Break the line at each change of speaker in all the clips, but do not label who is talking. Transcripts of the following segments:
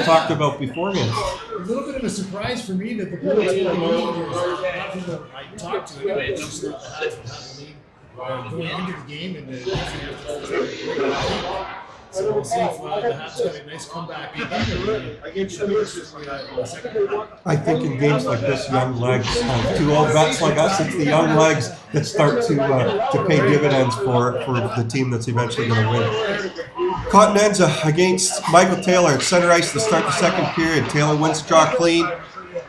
talked about beforehand.
A little bit of a surprise for me that the Bruins in the league. Not people I talked to anyway. It's just not the Habs would have the lead going into the game, and so we'll see if the Habs got a nice comeback.
I think in games like this, young legs, two old vets like us, it's the young legs that start to pay dividends for the team that's eventually going to win. Canadiens against Michael Taylor at center ice to start the second period. Taylor wins the draw clean,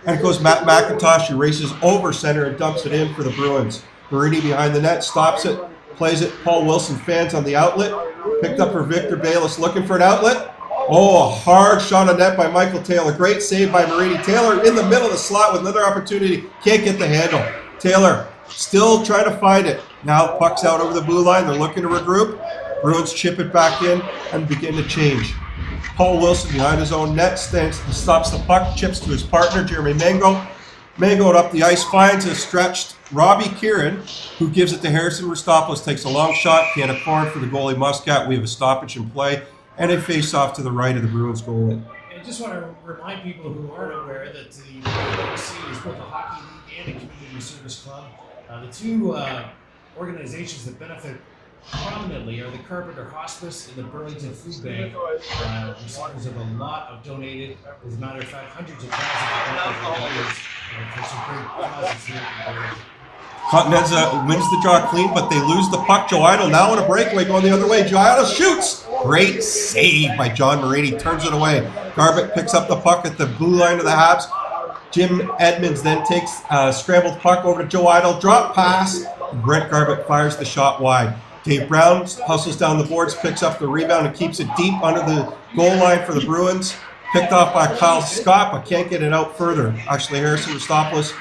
and it goes Matt McIntosh, who races over center and dumps it in for the Bruins. Marini behind the net, stops it, plays it. Paul Wilson fans on the outlet. Picked up for Victor Bayless, looking for an outlet. Oh, a hard shot on net by Michael Taylor. Great save by Marini. Taylor in the middle of the slot with another opportunity. Can't get the handle. Taylor still trying to find it. Now puck's out over the blue line. They're looking to regroup. Bruins chip it back in and begin to change. Paul Wilson behind his own net stops the puck, chips to his partner, Jeremy Mango. Mango up the ice, finds a stretched Robbie Kieran, who gives it to Harrison Ristopoulos, takes a long shot, can't afford for the goalie Muscat. We have a stoppage in play and a face-off to the right of the Bruins goalie.
I just want to remind people who aren't aware that the BOHC is both a hockey league and a community service club. The two organizations that benefit prominently are the Carpenter Hospice and the Burlington Food Bank. Recipients of a lot of donated, as a matter of fact, hundreds of thousands of dollars for some great causes here in Burlington.
Canadiens wins the draw clean, but they lose the puck. Joe Idle now on a breakaway going the other way. Joe Idle shoots. Great save by John Marini. Turns it away. Garbutt picks up the puck at the blue line of the Habs. Jim Edmonds then takes a scrambled puck over to Joe Idle. Drop pass. Brent Garbutt fires the shot wide. Dave Brown hustles down the boards, picks up the rebound, and keeps it deep under the goal line for the Bruins. Picked off by Kyle Scott, but can't get it out further. Actually, Harrison Ristopoulos.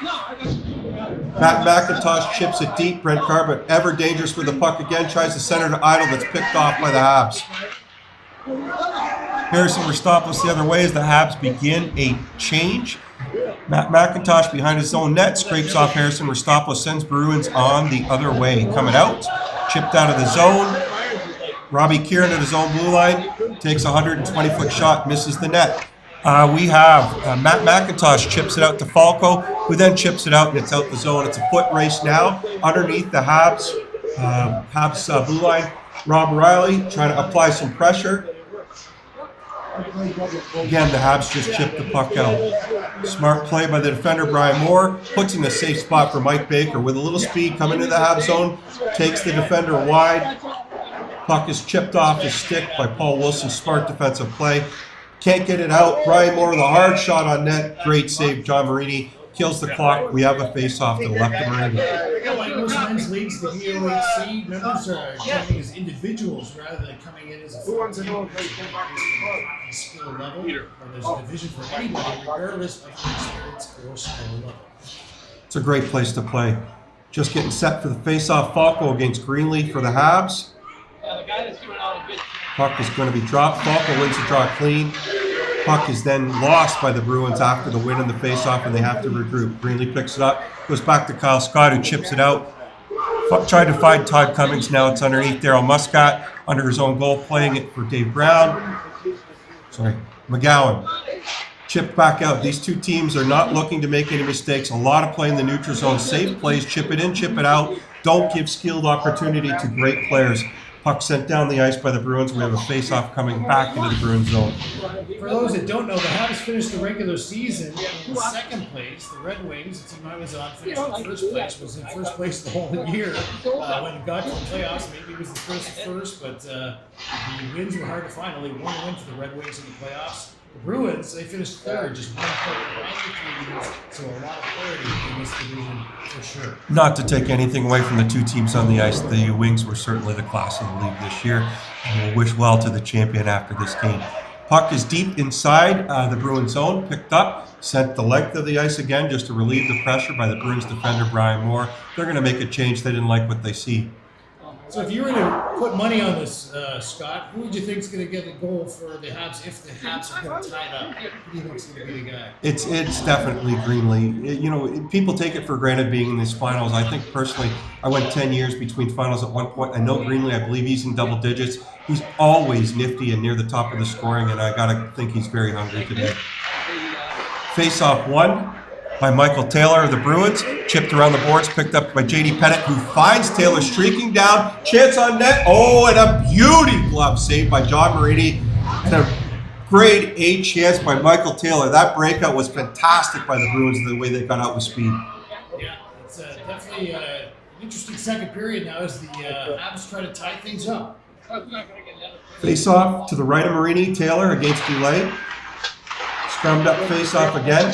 Matt McIntosh chips it deep. Brent Garbutt, ever dangerous with the puck again, tries to center to Idle, that's picked off by the Habs. Harrison Ristopoulos the other way as the Habs begin a change. Matt McIntosh behind his own net, scrapes off Harrison Ristopoulos, sends Bruins on the other way. Coming out, chipped out of the zone. Robbie Kieran at his own blue line, takes a 120-foot shot, misses the net. We have Matt McIntosh chips it out to Falco, who then chips it out and it's out the zone. It's a foot race now underneath the Habs blue line. Rob Riley trying to apply some pressure. Again, the Habs just chipped the puck out. Smart play by the defender, Brian Moore. Puts in a safe spot for Mike Baker. With a little speed coming into the Habs zone. Takes the defender wide. Puck is chipped off his stick by Paul Wilson. Smart defensive play. Can't get it out. Brian Moore with a hard shot on net. Great save, John Marini. Kills the clock. We have a face-off to the left of Marini.
Like most men's leagues, the BOHC members are coming as individuals rather than coming in as a full team. Skill level, or there's a division for anybody, regardless of their experience or skill level.
It's a great place to play. Just getting set for the face-off. Falco against Greenleaf for the Habs. Puck is going to be dropped. Falco wins the draw clean. Puck is then lost by the Bruins after the win in the face-off, and they have to regroup. Greenleaf picks it up, goes back to Kyle Scott, who chips it out. Tried to find Todd Cummings. Now it's underneath Daryl Muscat under his own goal, playing it for Dave Brown. McGowan. Chipped back out. These two teams are not looking to make any mistakes. A lot of play in the neutral zone. Safe plays, chip it in, chip it out. Don't give skilled opportunity to great players. Puck sent down the ice by the Bruins. We have a face-off coming back into the Bruins zone.
For those that don't know, the Habs finished the regular season in second place. The Red Wings, the team I was on, finished in first place. Was in first place the whole year. When it got to the playoffs, maybe it was the first, but the wins were hard to find. Only one win for the Red Wings in the playoffs. The Bruins, they finished third, just 1 point behind the Canadiens, so a lot of parity in this division for sure.
Not to take anything away from the two teams on the ice, the Wings were certainly the class of the league this year, and we'll wish well to the champion after this game. Puck is deep inside the Bruins zone, picked up, sent the length of the ice again just to relieve the pressure by the Bruins defender, Brian Moore. They're going to make a change. They didn't like what they see.
So if you were to put money on this, Scott, who would you think is going to get the goal for the Habs if the Habs are going to tie it up? Who do you think is going to be the guy?
It's definitely Greenlee. You know, people take it for granted being in these finals. I think personally, I went 10 years between finals at one point. I know Greenlee, I believe he's in double digits. He's always nifty and near the top of the scoring, and I got to think he's very hungry today. Face-off won by Michael Taylor of the Bruins. Chipped around the boards, picked up by J.D. Pettit, who finds Taylor streaking down. Chance on net. Oh, and a beauty glove saved by John Marini. And a grade A chance by Michael Taylor. That breakout was fantastic by the Bruins, the way they got out with speed.
Yeah, it's definitely an interesting second period now as the Habs try to tie things up.
Face-off to the right of Marini. Taylor against Goulet. Scrummed up face-off again.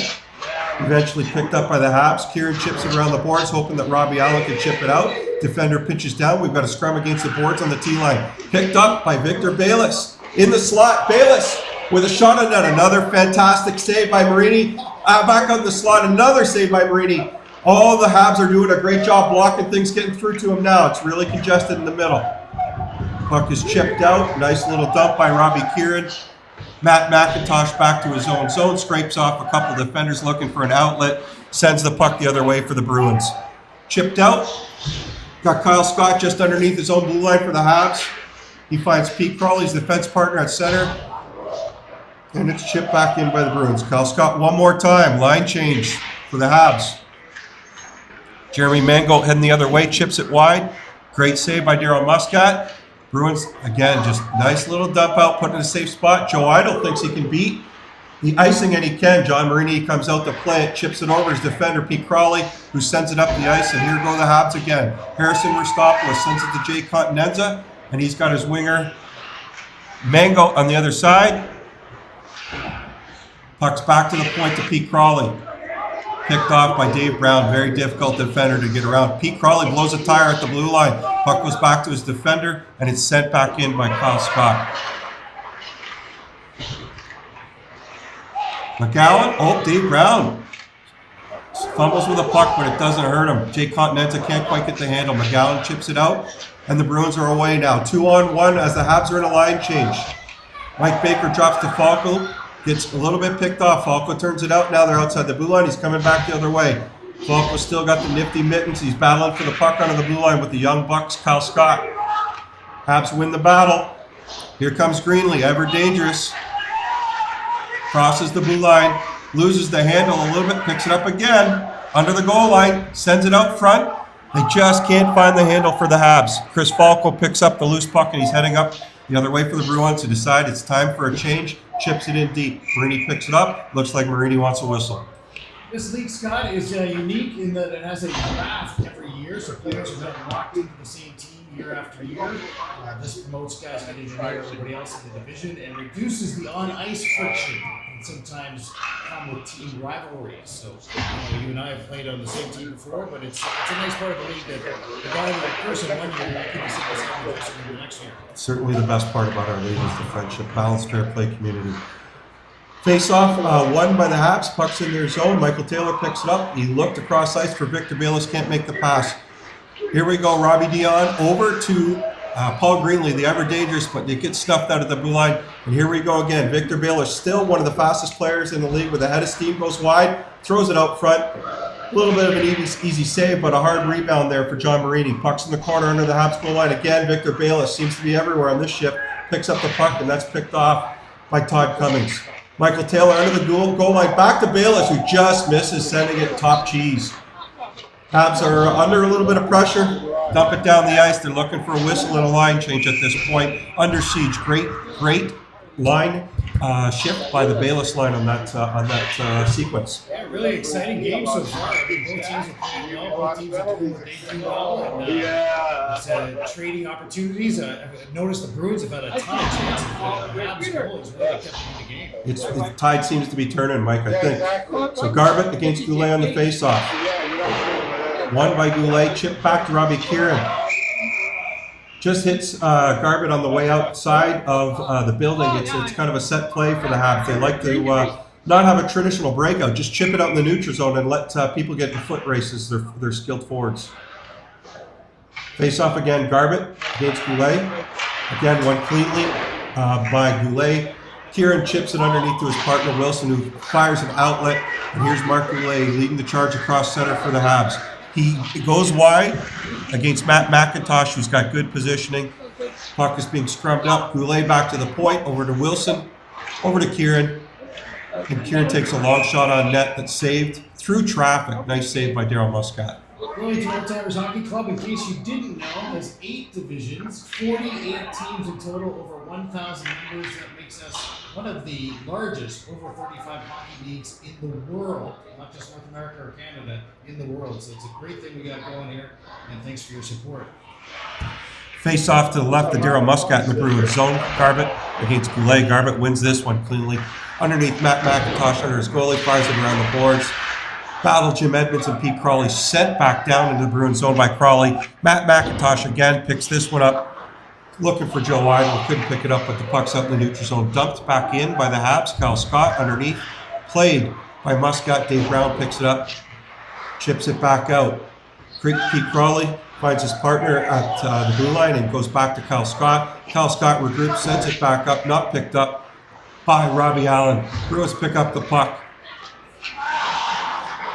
Eventually picked up by the Habs. Kieran chips it around the boards, hoping that Robbie Allen can chip it out. Defender pitches down. We've got a scrum against the boards on the T-line. Picked up by Victor Bayless. In the slot, Bayless with a shot on net. Another fantastic save by Marini. Back on the slot, another save by Marini. All the Habs are doing a great job blocking things, getting through to him now. It's really congested in the middle. Puck is chipped out. Nice little dump by Robbie Kieran. Matt McIntosh back to his own zone, scrapes off a couple of defenders looking for an outlet, sends the puck the other way for the Bruins. Chipped out. Got Kyle Scott just underneath his own blue line for the Habs. He finds Pete Crawley's defense partner at center. And it's chipped back in by the Bruins. Kyle Scott one more time. Line change for the Habs. Jeremy Mangold heading the other way, chips it wide. Great save by Daryl Muscat. Bruins, again, just nice little dump out, put in a safe spot. Joe Idle thinks he can beat the icing, and he can. John Marini comes out to play it, chips it over his defender, Pete Crawley, who sends it up the ice, and here go the Habs again. Harrison Ristopoulos sends it to Jay Continenza, and he's got his winger, Mango, on the other side. Puck's back to the point to Pete Crawley. Picked off by Dave Brown, very difficult defender to get around. Pete Crawley blows a tire at the blue line. Puck goes back to his defender, and it's sent back in by Kyle Scott. McGowan, oh, Dave Brown. Fumbles with a puck, but it doesn't hurt him. Jay Continenza can't quite get the handle. McGowan chips it out, and the Bruins are away now. 2-on-1 as the Habs are in a line change. Mike Baker drops to Falco. Gets a little bit picked off. Falco turns it out. Now they're outside the blue line. He's coming back the other way. Falco's still got the nifty mittens. He's battling for the puck under the blue line with the young bucks, Kyle Scott. Habs win the battle. Here comes Greenlee, ever dangerous. Crosses the blue line. Loses the handle a little bit. Picks it up again. Under the goal line. Sends it out front. They just can't find the handle for the Habs. Chris Falco picks up the loose puck, and he's heading up the other way for the Bruins to decide it's time for a change. Chips it in deep. Marini picks it up. Looks like Marini wants a whistle.
This league, Scott, is unique in that it has a draft every year, so players are not locked into the same team year after year. This promotes guys getting to know everybody else in the division and reduces the on-ice friction and sometimes come with team rivalries. So you and I have played on the same team before, but it's a nice part of the league that the guy with a person 1 year could be seeing the same person in the next year.
Certainly the best part about our league is the friendship, balanced, fair play community. Face-off won by the Habs. Puck's in their zone. Michael Taylor picks it up. He looked across ice for Victor Bayless. Can't make the pass. Here we go. Robbie Dion over to Paul Greenlee, the ever dangerous, but they get snuffed out of the blue line. And here we go again. Victor Bayless, still one of the fastest players in the league with a head of steam, goes wide, throws it out front. A little bit of an easy save, but a hard rebound there for John Marini. Puck's in the corner under the Habs goal line. Again, Victor Bayless seems to be everywhere on this ship. Picks up the puck, and that's picked off by Todd Cummings. Michael Taylor under the goal line. Back to Bayless, who just misses, sending it top cheese. Habs are under a little bit of pressure. Dump it down the ice. They're looking for a whistle and a line change at this point. Under siege. Great line shift by the Bayless line on that sequence.
Yeah, really exciting game so far. I mean, both teams are playing well. Both teams are doing what they do well. And it's trading opportunities. I've noticed the Bruins have had a ton of chances. The Habs goal has really kept them in the game.
The tide seems to be turning, Mike, I think. So Garbutt against Goulet on the face-off. Won by Goulet. Chip back to Robbie Kieran. Just hits Garbutt on the way outside of the building. It's kind of a set play for the Habs. They like to not have a traditional breakout. Just chip it out in the neutral zone and let people get in foot races. They're skilled forwards. Face off again, Garbett against Goulet. Again, won cleanly by Goulet. Kieran chips it underneath to his partner Wilson, who fires an outlet. And here's Mark Goulet leading the charge across center for the Habs. He goes wide against Matt McIntosh, who's got good positioning. Puck is being scrubbed up. Goulet back to the point, over to Wilson, over to Kieran. And Kieran takes a long shot on net that's saved through traffic. Nice save by Daryl Muscat.
Burlington Old Timers Hockey Club, in case you didn't know, has 8 divisions, 48 teams in total, over 1,000 members. That makes us one of the largest over 35 hockey leagues in the world, not just North America or Canada, in the world. So it's a great thing we got going here, and thanks for your support.
Face off to the left of Daryl Muscat in the Bruins zone. Garbett against Goulet. Garbett wins this one cleanly. Underneath Matt McIntosh under his goalie, fires it around the boards. Battle Jim Edmonds and Pete Crawley sent back down into the Bruins zone by Crawley. Matt McIntosh again picks this one up. Looking for Joe Idle, couldn't pick it up, but the puck's out in the neutral zone. Dumped back in by the Habs. Kyle Scott underneath. Played by Muscat. Dave Brown picks it up. Chips it back out. Pete Crawley finds his partner at the blue line and goes back to Kyle Scott. Kyle Scott regroups, sends it back up, not picked up by Robbie Allen. Bruins pick up the puck.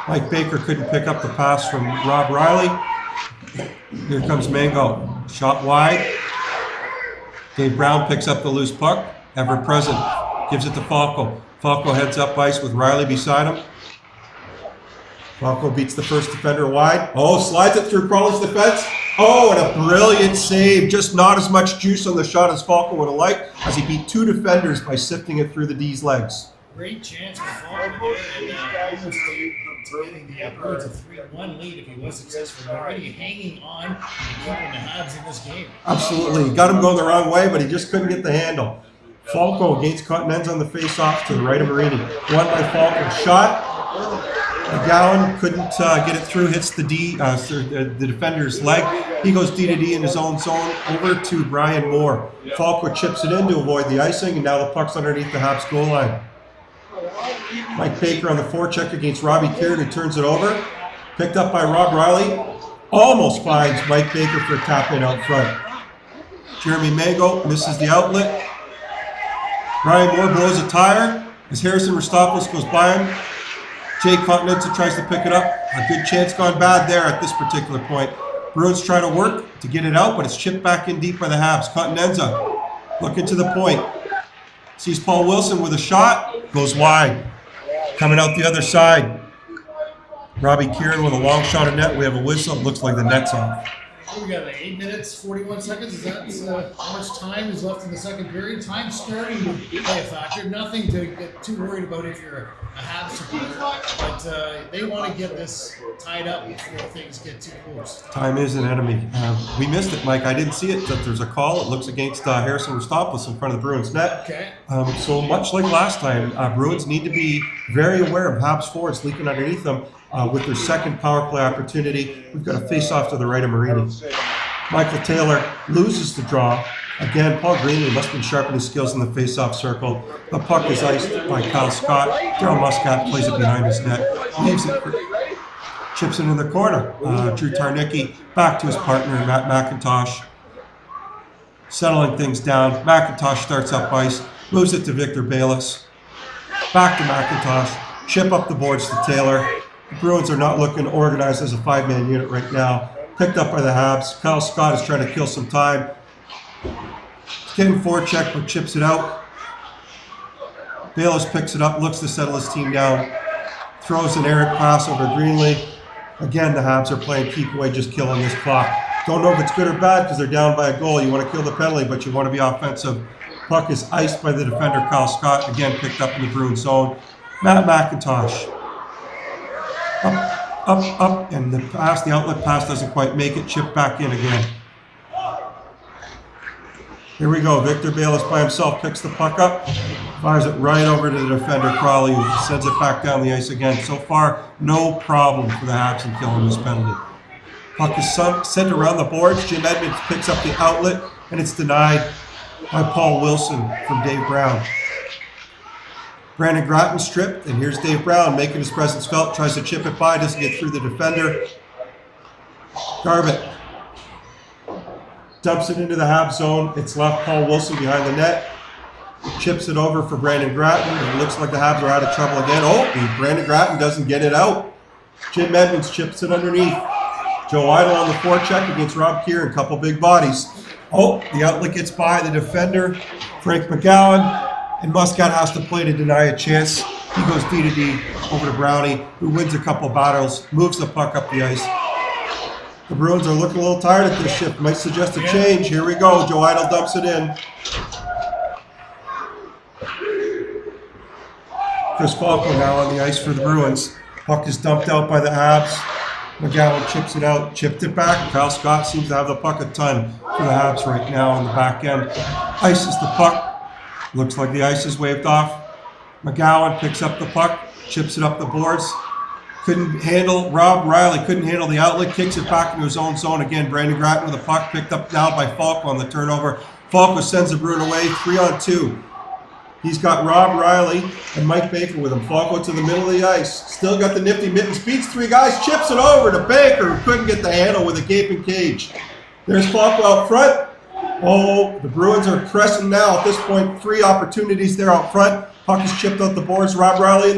Mike Baker couldn't pick up the pass from Rob Riley. Here comes Mango. Shot wide. Dave Brown picks up the loose puck. Ever present. Gives it to Falco. Falco heads up ice with Riley beside him. Falco beats the first defender wide. Oh, slides it through Crawley's defense. Oh, and a brilliant save. Just not as much juice on the shot as Falco would have liked, as he beat 2 defenders by sifting it through the D's legs.
Great chance for Falco there, and almost getting the Bruins a 3-1 lead if he was successful. Already hanging on and keeping the Habs in this game.
Absolutely. He got him going the wrong way, but he just couldn't get the handle. Falco against Continenz on the face-off to the right of Marini. Won by Falco. Shot. McGowan couldn't get it through. Hits the the defender's leg. He goes D to D in his own zone over to Brian Moore. Falco chips it in to avoid the icing, and now the puck's underneath the Habs goal line. Mike Baker on the forecheck against Robbie Kieran, who turns it over. Picked up by Rob Riley. Almost finds Mike Baker for a tap in out front. Jeremy Mango misses the outlet. Brian Moore blows a tire as Harrison Rostopoulos goes by him. Jay Continenza tries to pick it up. A good chance gone bad there at this particular point. Bruins try to work to get it out, but it's chipped back in deep by the Habs. Continenza looking to the point. Sees Paul Wilson with a shot. Goes wide. Coming out the other side. Robbie Kieran with a long shot at net. We have a whistle. It looks like the net's off.
We got 8 minutes, 41 seconds. Is that how much time is left in the second period? Time starting to play a factor. Nothing to get too worried about if you're a Habs supporter, but they want to get this tied up before things get too close.
Time is an enemy. We missed it, Mike. I didn't see it. That there's a call. It looks against Harrison Rostopoulos in front of the Bruins net.
Okay.
So much like last time, Bruins need to be very aware of Habs forwards leaking underneath them. With their second power play opportunity, we've got a face-off to the right of Marini. Michael Taylor loses the draw. Again, Paul Greenley must have been sharpening his skills in the face-off circle. The puck is iced by Kyle Scott. Daryl Muscat plays it behind his net. Leaves it, chips it in the corner. Drew Tarnicki back to his partner, Matt McIntosh. Settling things down. McIntosh starts up ice. Moves it to Victor Bayless. Back to McIntosh. Chip up the boards to Taylor. The Bruins are not looking organized as a 5-man unit right now. Picked up by the Habs. Kyle Scott is trying to kill some time. He's getting forecheck, but chips it out. Bayless picks it up, looks to settle his team down. Throws an errant pass over to Greenley. Again, the Habs are playing keep away, just killing this clock. Don't know if it's good or bad because they're down by a goal. You want to kill the penalty, but you want to be offensive. Puck is iced by the defender, Kyle Scott. Again, picked up in the Bruins zone. Matt McIntosh. Up, and the outlet pass doesn't quite make it. Chipped back in again. Here we go. Victor Bayless by himself picks the puck up, fires it right over to the defender, Crawley, who sends it back down the ice again. So far, no problem for the Habs in killing this penalty. Puck is sent around the boards. Jim Edmonds picks up the outlet, and it's denied by Paul Wilson from Dave Brown. Brandon Gratton stripped, and here's Dave Brown making his presence felt, tries to chip it by, doesn't get through the defender. Garbett dumps it into the Habs zone. It's left Paul Wilson behind the net. Chips it over for Brandon Gratton. It looks like the Habs are out of trouble again. Oh, Brandon Gratton doesn't get it out. Jim Edmonds chips it underneath. Joe Idle on the forecheck against Rob Kieran. Couple big bodies. Oh, the outlet gets by the defender, Frank McGowan. And Muscat has to play to deny a chance. He goes D to D over to Brownie, who wins a couple battles, moves the puck up the ice. The Bruins are looking a little tired at this shift. Might suggest a change. Here we go. Joe Idle dumps it in. Chris Falco now on the ice for the Bruins. Puck is dumped out by the Habs. McGowan chips it out, chipped it back. Kyle Scott seems to have the puck a ton for the Habs right now on the back end. Ices the puck. Looks like the ice is waved off. McGowan picks up the puck, chips it up the boards. Couldn't handle, Rob Riley couldn't handle the outlet, kicks it back into his own zone again. Brandon Gratton with the puck picked up now by Falco on the turnover. Falco sends the Bruin away, 3-on-2. He's got Rob Riley and Mike Baker with him. Falco to the middle of the ice. Still got the nifty mittens, beats three guys, chips it over to Baker, who couldn't get the handle with a gaping cage. There's Falco out front. Oh, the Bruins are pressing now. At this point, 3 opportunities there out front. Puck is chipped out the boards. Rob Riley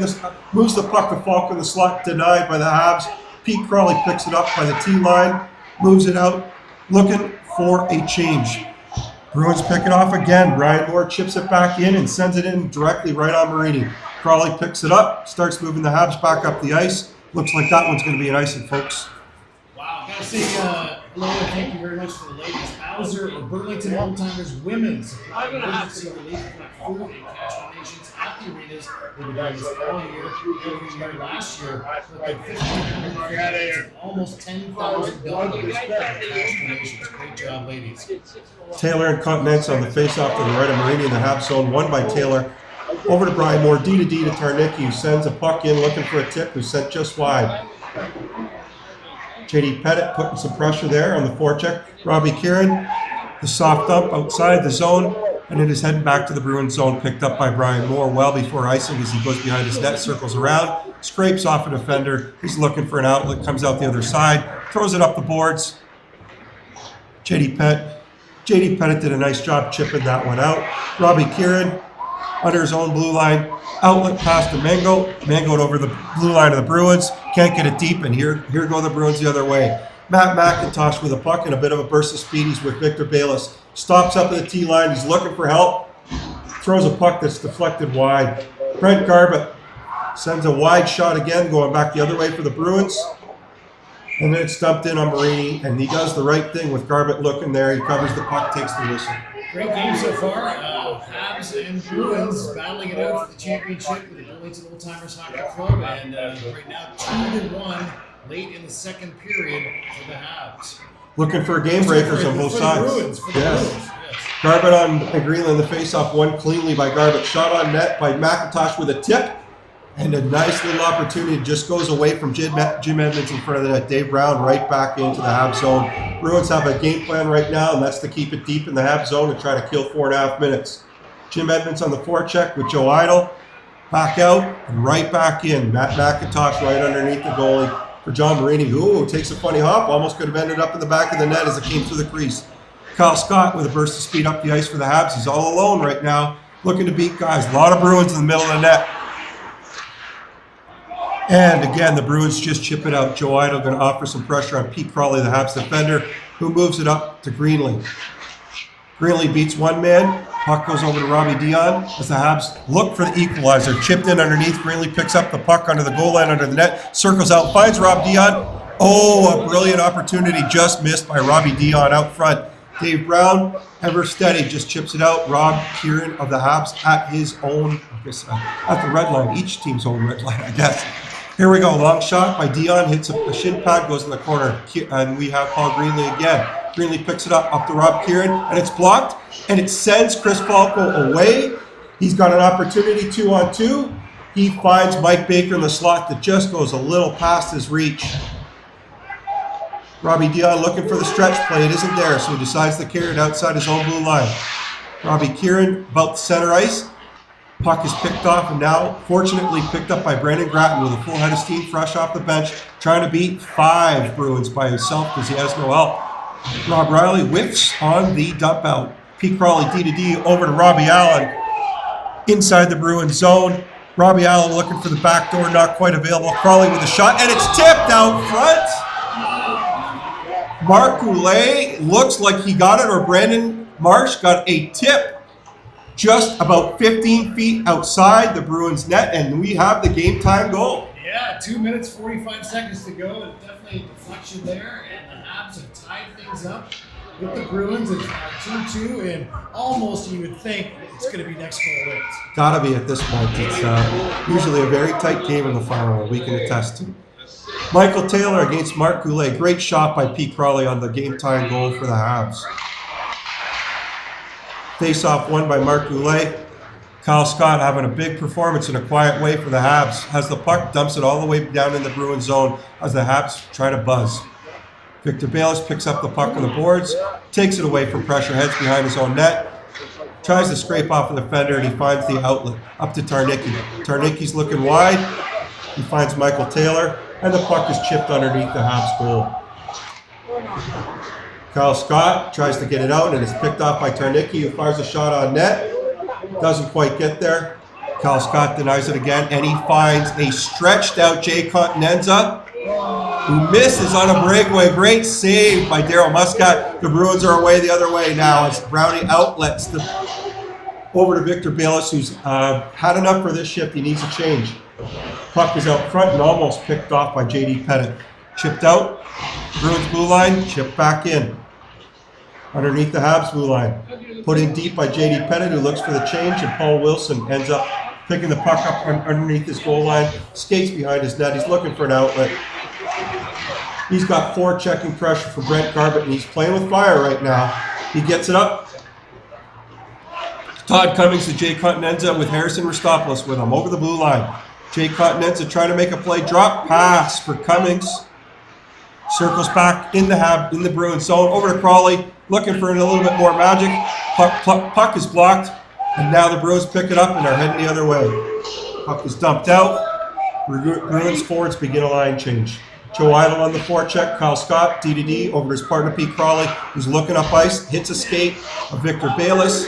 moves the puck to Falco in the slot, denied by the Habs. Pete Crawley picks it up by the T-line, moves it out, looking for a change. Bruins pick it off again. Ryan Moore chips it back in and sends it in directly right on Marini. Crawley picks it up, starts moving the Habs back up the ice. Looks like that one's going to be an icing, folks.
Wow, gotta say, hello, thank you very much for the ladies. Bowser or Burlington Old Timers Women's Emergency Relief Food and Cash donations at the arenas. They've been doing this all year, every year. Last year, like 1,500, almost 10,000 dollars for cash donations. Great job, ladies.
Taylor and Continence on the face-off to the right of Marini in the Habs zone, won by Taylor. Over to Brian Moore, D to D to Tarnicki, who sends a puck in looking for a tip, who's sent just wide. JD Pettit putting some pressure there on the forecheck. Robbie Kieran, the soft dump outside the zone, and it is heading back to the Bruins zone, picked up by Brian Moore well before icing as he goes behind his net, circles around, scrapes off a defender. He's looking for an outlet, comes out the other side, throws it up the boards. JD Pettit did a nice job chipping that one out. Robbie Kieran under his own blue line, outlet pass to Mango. Mango over the blue line of the Bruins. Can't get it deep, and here go the Bruins the other way. Matt McIntosh with a puck and a bit of a burst of speed. He's with Victor Bayless. Stops up at the T-line. He's looking for help. Throws a puck that's deflected wide. Brent Garbutt sends a wide shot again, going back the other way for the Bruins. And then it's dumped in on Marini, and he does the right thing with Garbutt looking there. He covers the puck, takes the whistle.
Great game so far. Habs and Bruins battling it out for the championship with the Burlington Old Timers Hockey Club, and right now 2-1 late in the second period for the Habs.
Looking for game breakers on both sides.
Bruins, for the Bruins, yes.
Garbutt on Greenland, the face-off won cleanly by Garbutt. Shot on net by McIntosh with a tip, and a nice little opportunity just goes away from Jim Edmonds in front of the net. Dave Brown right back into the Habs zone. Bruins have a game plan right now, and that's to keep it deep in the Habs zone and try to kill 4.5 minutes. Jim Edmonds on the forecheck with Joe Idle. Back out and right back in. Matt McIntosh right underneath the goalie for John Marini, who takes a funny hop. Almost could have ended up in the back of the net as it came through the crease. Kyle Scott with a burst of speed up the ice for the Habs. He's all alone right now, looking to beat guys. A lot of Bruins in the middle of the net. And again, the Bruins just chip it out. Joe Idle going to offer some pressure on Pete Crawley, the Habs defender, who moves it up to Greenlee. Greenlee beats one man. Puck goes over to Robbie Dion as the Habs look for the equalizer. Chipped in underneath. Greenlee picks up the puck under the goal line, under the net, circles out, finds Rob Dion. Oh, a brilliant opportunity just missed by Robbie Dion out front. Dave Brown, ever steady, just chips it out. Rob Kieran of the Habs at his own, at the red line, each team's own red line, I guess. Here we go, long shot by Dion, hits a shin pad, goes in the corner, and we have Paul Greenlee again. Greenlee picks it up to Rob Kieran, and it's blocked, and it sends Chris Falco away. He's got an opportunity 2-on-2. He finds Mike Baker in the slot that just goes a little past his reach. Robbie Dion looking for the stretch play. It isn't there, so he decides to carry it outside his own blue line. Robbie Kieran about the center ice. Puck is picked off, and now, fortunately, picked up by Brandon Gratton with a full head of steam fresh off the bench, trying to beat 5 Bruins by himself because he has no help. Rob Riley whiffs on the dump out. P. Crawley D over to Robbie Allen. Inside the Bruins zone. Robbie Allen looking for the back door, not quite available. Crawley with a shot, and it's tipped out front. Mark Goulet looks like he got it, or Brandon Marsh got a tip just about 15 feet outside the Bruins net, and we have the game time goal.
Yeah, 2 minutes, 45 seconds to go, and definitely a deflection there, and the Habs have tied things up with the Bruins. It's 2-2, and almost you would think it's going to be next goal wins.
Gotta be at this point. It's usually a very tight game in the final, we can attest to. Michael Taylor against Mark Goulet. Great shot by Pete Crawley on the game-time goal for the Habs. Face-off won by Mark Goulet. Kyle Scott having a big performance in a quiet way for the Habs. Has the puck, dumps it all the way down in the Bruins zone as the Habs try to buzz. Victor Bayless picks up the puck on the boards, takes it away from pressure, heads behind his own net, tries to scrape off the defender, and he finds the outlet up to Tarnicki. Tarnicki's looking wide. He finds Michael Taylor, and the puck is chipped underneath the Habs goal. Kyle Scott tries to get it out, and it's picked off by Tarnicki, who fires a shot on net. Doesn't quite get there. Kyle Scott denies it again, and he finds a stretched out Jay Continenza, who misses on a breakaway. Great save by Daryl Muscat. The Bruins are away the other way now as Brownie outlets over to Victor Bayless, who's had enough for this shift. He needs a change. Puck is out front and almost picked off by J.D. Pettit. Chipped out. Bruins blue line, chipped back in. Underneath the Habs blue line. Put in deep by J.D. Pettit, who looks for the change, and Paul Wilson ends up picking the puck up underneath his goal line, skates behind his net. He's looking for an outlet. He's got forechecking pressure for Brent Garbutt, and he's playing with fire right now. He gets it up. Todd Cummings to Jay Continenza with Harrison Ristopoulos with him over the blue line. Jay Continenza trying to make a play, drop pass for Cummings. Circles back in the Bruins zone, over to Crawley, looking for a little bit more magic. Puck is blocked, and now the Bruins pick it up and are heading the other way. Puck is dumped out. Bruins forwards begin a line change. Joe Idle on the forecheck. Kyle Scott, D over his partner Pete Crawley, who's looking up ice, hits a skate of Victor Bayless.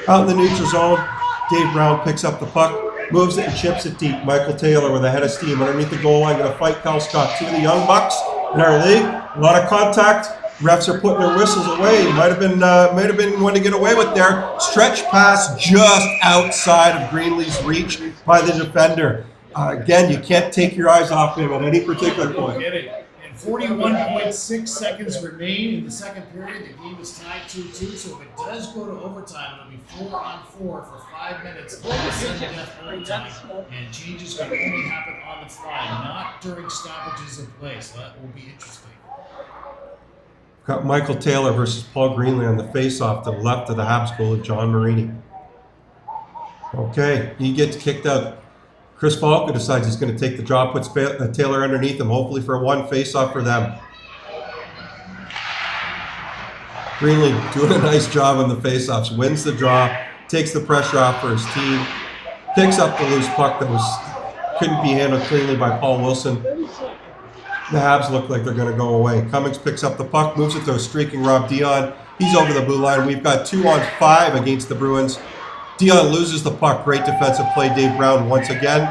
Out in the neutral zone, Dave Brown picks up the puck, moves it and chips it deep. Michael Taylor with a head of steam underneath the goal line, going to fight Kyle Scott. Two of the young bucks in our league. A lot of contact. Refs are putting their whistles away. Might have been one to get away with there. Stretch pass just outside of Greenlee's reach by the defender. Again, you can't take your eyes off him at any particular point.
And 41.6 seconds remain in the second period. The game is tied 2-2. So if it does go to overtime, it'll be 4-on-4 for 5 minutes. Sudden death overtime, and changes can only happen on the fly, not during stoppages of play. So that will be interesting.
Got Michael Taylor versus Paul Greenlee on the face-off to the left of the Habs goalie, John Marini. Okay, he gets kicked out. Chris Falco decides he's going to take the draw, puts Taylor underneath him, hopefully for one face-off for them. Greenlee doing a nice job on the face-offs, wins the draw, takes the pressure off for his team, picks up the loose puck that couldn't be handled cleanly by Paul Wilson. The Habs look like they're going to go away. Cummings picks up the puck, moves it to a streaking Rob Dion. He's over the blue line. We've got 2-on-5 against the Bruins. Dion loses the puck. Great defensive play. Dave Brown once again.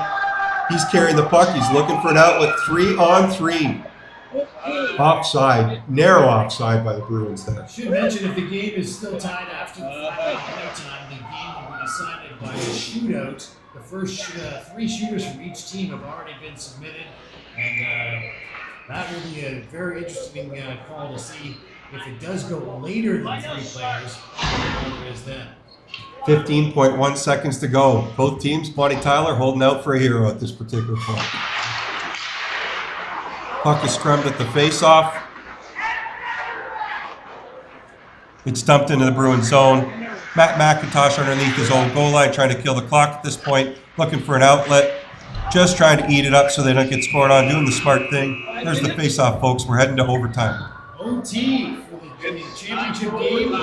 He's carrying the puck. He's looking for an outlet. 3-on-3. Offside. Narrow offside by the Bruins there.
I should mention, if the game is still tied after the final time, the game will be decided by a shootout. The first 3 shooters from each team have already been submitted, and that will be a very interesting call to see if it does go later than 3 players, what the order is then.
15.1 seconds to go. Both teams, Bonnie Tyler holding out for a hero at this particular point. Puck is scrummed at the face-off. It's dumped into the Bruins zone. Matt McIntosh underneath his own goal line, trying to kill the clock at this point, looking for an outlet. Just trying to eat it up so they don't get scored on, doing the smart thing. There's the face-off, folks. We're heading to overtime.
OT for the championship game. The